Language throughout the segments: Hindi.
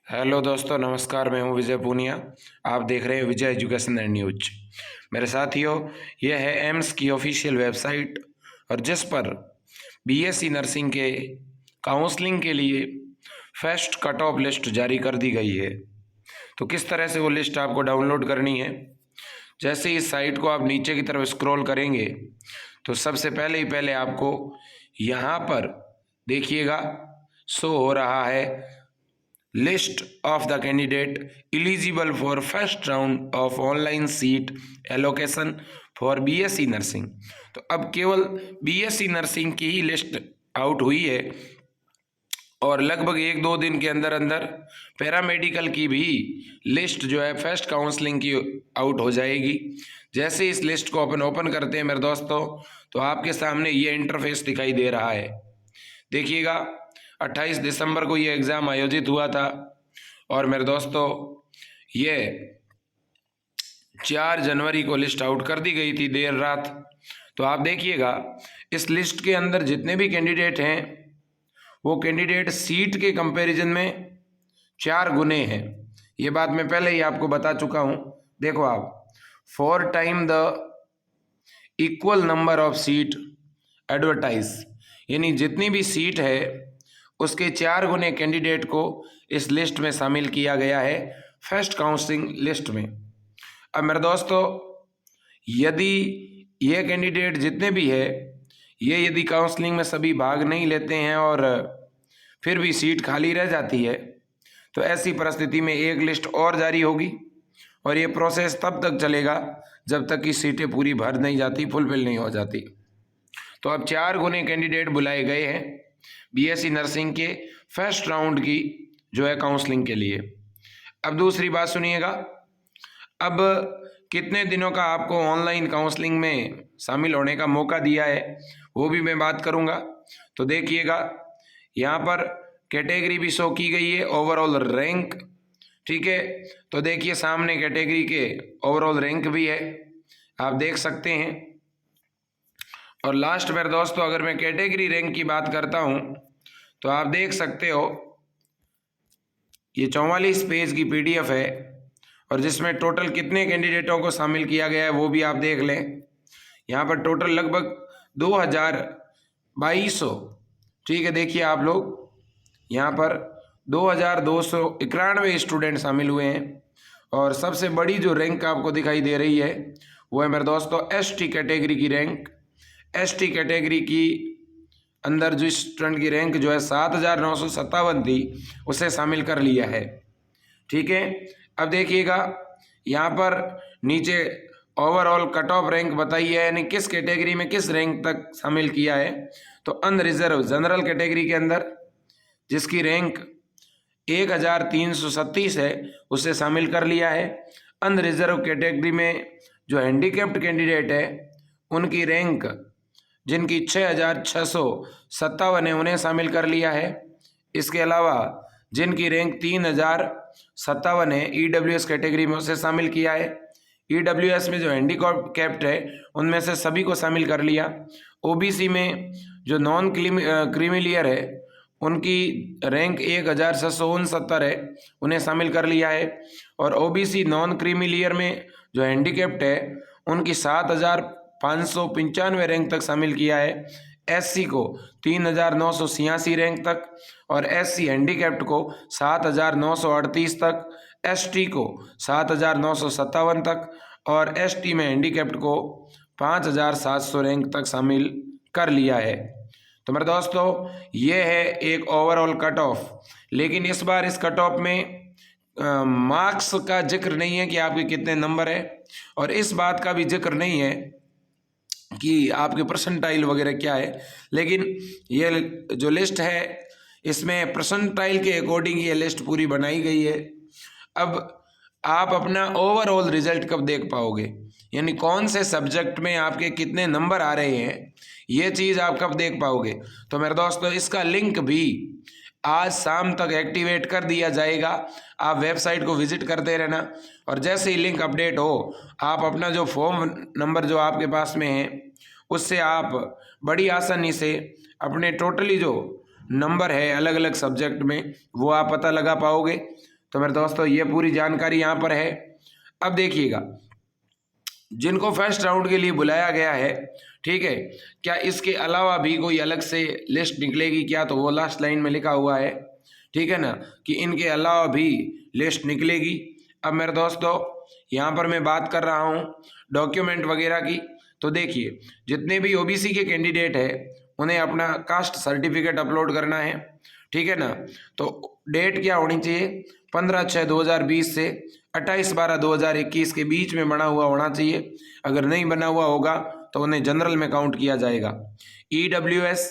हेलो दोस्तों, नमस्कार। मैं हूं विजय पूनिया। आप देख रहे हैं विजय एजुकेशन एंड न्यूज। मेरे साथियों, यह है एम्स की ऑफिशियल वेबसाइट और जिस पर बीएससी नर्सिंग के काउंसलिंग के लिए फर्स्ट कट ऑफ लिस्ट जारी कर दी गई है। तो किस तरह से वो लिस्ट आपको डाउनलोड करनी है, जैसे इस साइट को आप नीचे की तरफ स्क्रॉल करेंगे तो सबसे पहले आपको यहाँ पर देखिएगा शो हो रहा है list of the candidate eligible for first round of online seat allocation for BSc nursing. तो अब केवल बीएससी नर्सिंग की ही लिस्ट आउट हुई है और लगभग 1-2 दिन के अंदर अंदर पैरामेडिकल की भी लिस्ट जो है फर्स्ट काउंसलिंग की आउट हो जाएगी। जैसे इस लिस्ट को अपन ओपन करते हैं मेरे दोस्तों, तो आपके सामने ये इंटरफेस दिखाई दे रहा है। देखिएगा, 28 दिसंबर को ये एग्ज़ाम आयोजित हुआ था और मेरे दोस्तों ये 4 जनवरी को लिस्ट आउट कर दी गई थी देर रात। तो आप देखिएगा, इस लिस्ट के अंदर जितने भी कैंडिडेट हैं वो कैंडिडेट सीट के कंपैरिजन में 4 गुने हैं। ये बात मैं पहले ही आपको बता चुका हूँ। देखो आप, 4 time the equal number of seat advertise, यानी जितनी भी सीट है उसके 4 गुने कैंडिडेट को इस लिस्ट में शामिल किया गया है, फर्स्ट काउंसलिंग लिस्ट में। अब मेरे दोस्तों, यदि ये कैंडिडेट जितने भी है ये यदि काउंसलिंग में सभी भाग नहीं लेते हैं और फिर भी सीट खाली रह जाती है, तो ऐसी परिस्थिति में एक लिस्ट और जारी होगी और ये प्रोसेस तब तक चलेगा जब तक कि सीटें पूरी भर नहीं जाती, फुलफिल नहीं हो जाती। तो अब 4 गुने कैंडिडेट बुलाए गए हैं बीएससी नर्सिंग के फर्स्ट राउंड की जो है काउंसलिंग के लिए। अब दूसरी बात सुनिएगा, अब कितने दिनों का आपको ऑनलाइन काउंसलिंग में शामिल होने का मौका दिया है वो भी मैं बात करूंगा। तो देखिएगा, यहाँ पर कैटेगरी भी शो की गई है, ओवरऑल रैंक, ठीक है। तो देखिए सामने कैटेगरी के ओवरऑल रैंक भी है, आप देख सकते हैं। और लास्ट में दोस्तों, अगर मैं कैटेगरी रैंक की बात करता हूं तो आप देख सकते हो ये 44 पेज की पीडीएफ है और जिसमें टोटल कितने कैंडिडेटों को शामिल किया गया है वो भी आप देख लें। यहाँ पर टोटल लगभग 2200, ठीक है। देखिए आप लोग, यहाँ पर 2291 स्टूडेंट शामिल हुए हैं और सबसे बड़ी जो रैंक आपको दिखाई दे रही है वो है मेरे दोस्तों एसटी कैटेगरी की रैंक। एसटी कैटेगरी की अंदर जो स्टूडेंट की रैंक जो है 7957 थी उसे शामिल कर लिया है, ठीक है। अब देखिएगा, यहाँ पर नीचे ओवरऑल कट ऑफ रैंक बताई है, यानी किस कैटेगरी में किस रैंक तक शामिल किया है। तो अनरिजर्व जनरल कैटेगरी के अंदर जिसकी रैंक 1337 है उसे शामिल कर लिया है। अनरिजर्व कैटेगरी में जो हैंडीकैप्ड कैंडिडेट है उनकी रैंक जिनकी 6657 है उन्हें शामिल कर लिया है। इसके अलावा जिनकी रैंक 3057 है ईडब्ल्यूएस कैटेगरी में उसे शामिल किया है। ईडब्ल्यूएस में जो हैंडीकैप्ड है उनमें से सभी को शामिल कर लिया। ओबीसी में जो नॉन क्रीमिलियर है उनकी रैंक 1669 है, उन्हें शामिल कर लिया है। और ओबीसी नॉन क्रीमिलियर में जो हैंडीकैप्ड है उनकी 7595 रैंक तक शामिल किया है। एससी को 3986 रैंक तक और एससी हैंडीकैप्ड को 7938 तक, एसटी को 7957 तक और एसटी में हैंडीकैप्ड को 5700 रैंक तक शामिल कर लिया है। तो मेरे दोस्तों, ये है एक ओवरऑल कट ऑफ, लेकिन इस बार इस कट ऑफ में मार्क्स का जिक्र नहीं है कि आपके कितने नंबर है और इस बात का भी जिक्र नहीं है कि आपके परसेंटाइल वगैरह क्या है। लेकिन ये जो लिस्ट है इसमें परसेंटाइल के अकॉर्डिंग ये लिस्ट पूरी बनाई गई है। अब आप अपना ओवरऑल रिजल्ट कब देख पाओगे, यानी कौन से सब्जेक्ट में आपके कितने नंबर आ रहे हैं, ये चीज़ आप कब देख पाओगे। तो मेरे दोस्तों, इसका लिंक भी आज शाम तक एक्टिवेट कर दिया जाएगा। आप वेबसाइट को विजिट करते रहना और जैसे ही लिंक अपडेट हो आप अपना जो फॉर्म नंबर जो आपके पास में है उससे आप बड़ी आसानी से अपने टोटली जो नंबर है अलग अलग सब्जेक्ट में वो आप पता लगा पाओगे। तो मेरे दोस्तों ये पूरी जानकारी यहाँ पर है। अब देखिएगा, जिनको फर्स्ट राउंड के लिए बुलाया गया है, ठीक है, क्या इसके अलावा भी कोई अलग से लिस्ट निकलेगी क्या, तो वो लास्ट लाइन में लिखा हुआ है, ठीक है ना, कि इनके अलावा भी लिस्ट निकलेगी। अब मेरे दोस्तों यहाँ पर मैं बात कर रहा हूँ डॉक्यूमेंट वगैरह की, तो देखिए जितने भी ओबीसी के कैंडिडेट है उन्हें अपना कास्ट सर्टिफिकेट अपलोड करना है, ठीक है ना। तो डेट क्या होनी चाहिए, 15/6/2020 से 28/12/2021 के बीच में बना हुआ होना चाहिए। अगर नहीं बना हुआ होगा तो उन्हें जनरल में काउंट किया जाएगा। EWS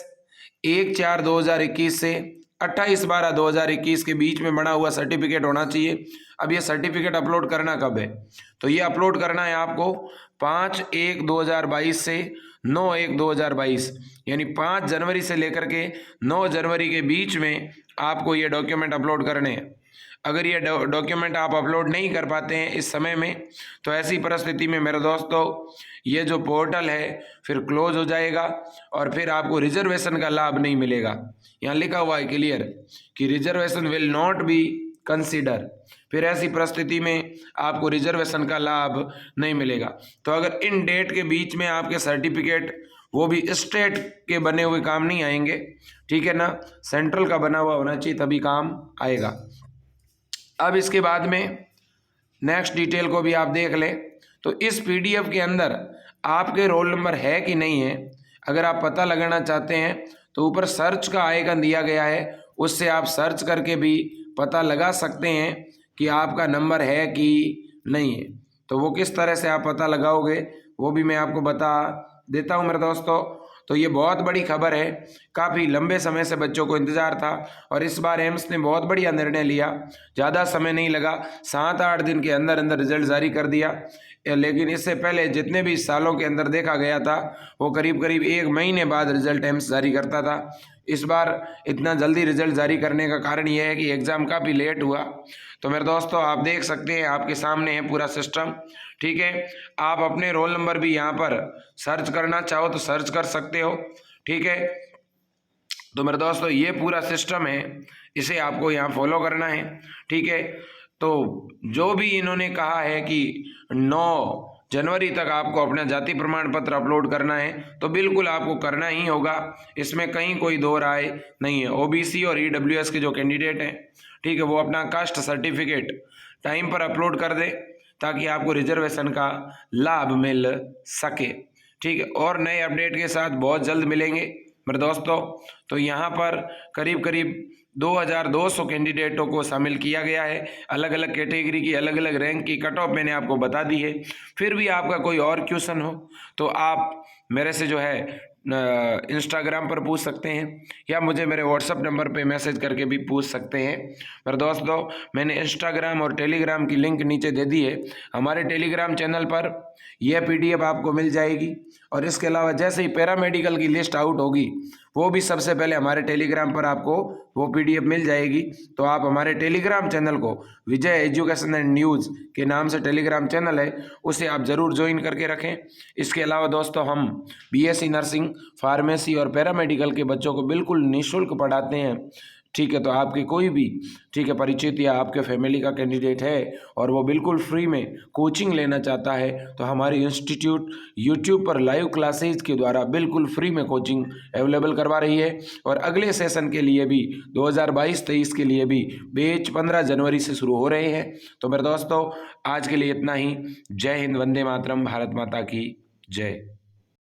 1/4/2021 से 28/12/2021 के बीच में बना हुआ सर्टिफिकेट होना चाहिए। अब ये सर्टिफिकेट अपलोड करना कब है, तो ये अपलोड करना है आपको 5/1/2022 से 9/1/2022, यानी 5 जनवरी से लेकर के 9 जनवरी के बीच में आपको ये डॉक्यूमेंट अपलोड करने हैं। अगर ये डॉक्यूमेंट आप अपलोड नहीं कर पाते हैं इस समय में, तो ऐसी परिस्थिति में मेरे दोस्तों ये जो पोर्टल है फिर क्लोज हो जाएगा और फिर आपको रिजर्वेशन का लाभ नहीं मिलेगा। यहाँ लिखा हुआ है क्लियर कि reservation will not be consider, फिर ऐसी परिस्थिति में आपको रिजर्वेशन का लाभ नहीं मिलेगा। तो अगर इन डेट के बीच में आपके सर्टिफिकेट वो भी स्टेट के बने हुए काम नहीं आएंगे, ठीक है ना, सेंट्रल का बना हुआ होना चाहिए तभी काम आएगा। अब इसके बाद में नेक्स्ट डिटेल को भी आप देख लें, तो इस PDF के अंदर आपके रोल नंबर है कि नहीं है, अगर आप पता लगाना चाहते हैं तो ऊपर सर्च का आइकन दिया गया है, उससे आप सर्च करके भी पता लगा सकते हैं कि आपका नंबर है कि नहीं है। तो वो किस तरह से आप पता लगाओगे वो भी मैं आपको बता देता हूँ मेरे दोस्तों। तो ये बहुत बड़ी खबर है, काफ़ी लंबे समय से बच्चों को इंतज़ार था और इस बार एम्स ने बहुत बढ़िया निर्णय लिया, ज़्यादा समय नहीं लगा, 7-8 दिन के अंदर अंदर रिजल्ट जारी कर दिया। लेकिन इससे पहले जितने भी सालों के अंदर देखा गया था वो करीब करीब 1 महीने बाद रिजल्ट एम्स जारी करता था। इस बार इतना जल्दी रिजल्ट जारी करने का कारण यह है कि एग्ज़ाम काफ़ी लेट हुआ। तो मेरे दोस्तों आप देख सकते हैं, आपके सामने है पूरा सिस्टम, ठीक है। आप अपने रोल नंबर भी यहाँ पर सर्च करना चाहो तो सर्च कर सकते हो, ठीक है। तो मेरे दोस्तों ये पूरा सिस्टम है, इसे आपको यहाँ फॉलो करना है, ठीक है। तो जो भी इन्होंने कहा है कि 9 जनवरी तक आपको अपना जाति प्रमाण पत्र अपलोड करना है, तो बिल्कुल आपको करना ही होगा, इसमें कहीं कोई दो राय नहीं है। OBC और EWS के जो कैंडिडेट हैं, ठीक है, वो अपना कास्ट सर्टिफिकेट टाइम पर अपलोड कर दें ताकि आपको रिजर्वेशन का लाभ मिल सके, ठीक है। और नए अपडेट के साथ बहुत जल्द मिलेंगे मेरे दोस्तों। तो यहाँ पर करीब करीब 2200 कैंडिडेटों को शामिल किया गया है, अलग अलग कैटेगरी की अलग अलग रैंक की कट ऑफ मैंने आपको बता दी है। फिर भी आपका कोई और क्वेश्चन हो तो आप मेरे से जो है इंस्टाग्राम पर पूछ सकते हैं या मुझे मेरे व्हाट्सअप नंबर पे मैसेज करके भी पूछ सकते हैं। पर दोस्तों मैंने इंस्टाग्राम और टेलीग्राम की लिंक नीचे दे दी है, हमारे टेलीग्राम चैनल पर यह PDF आपको मिल जाएगी। और इसके अलावा जैसे ही पैरामेडिकल की लिस्ट आउट होगी वो भी सबसे पहले हमारे टेलीग्राम पर आपको वो PDF मिल जाएगी। तो आप हमारे टेलीग्राम चैनल को विजय एजुकेशन एंड न्यूज़ के नाम से टेलीग्राम चैनल है, उसे आप ज़रूर ज्वाइन करके रखें। इसके अलावा दोस्तों हम BSc नर्सिंग, फार्मेसी और पैरामेडिकल के बच्चों को बिल्कुल निःशुल्क पढ़ाते हैं, ठीक है। तो आपके कोई भी, ठीक है, परिचित या आपके फैमिली का कैंडिडेट है और वो बिल्कुल फ्री में कोचिंग लेना चाहता है तो हमारी इंस्टीट्यूट YouTube पर लाइव क्लासेज के द्वारा बिल्कुल फ्री में कोचिंग अवेलेबल करवा रही है। और अगले सेशन के लिए भी 2022-23 के लिए भी बैच 15 जनवरी से शुरू हो रहे हैं। तो मेरे दोस्तों आज के लिए इतना ही। जय हिंद, वंदे मातरम, भारत माता की जय।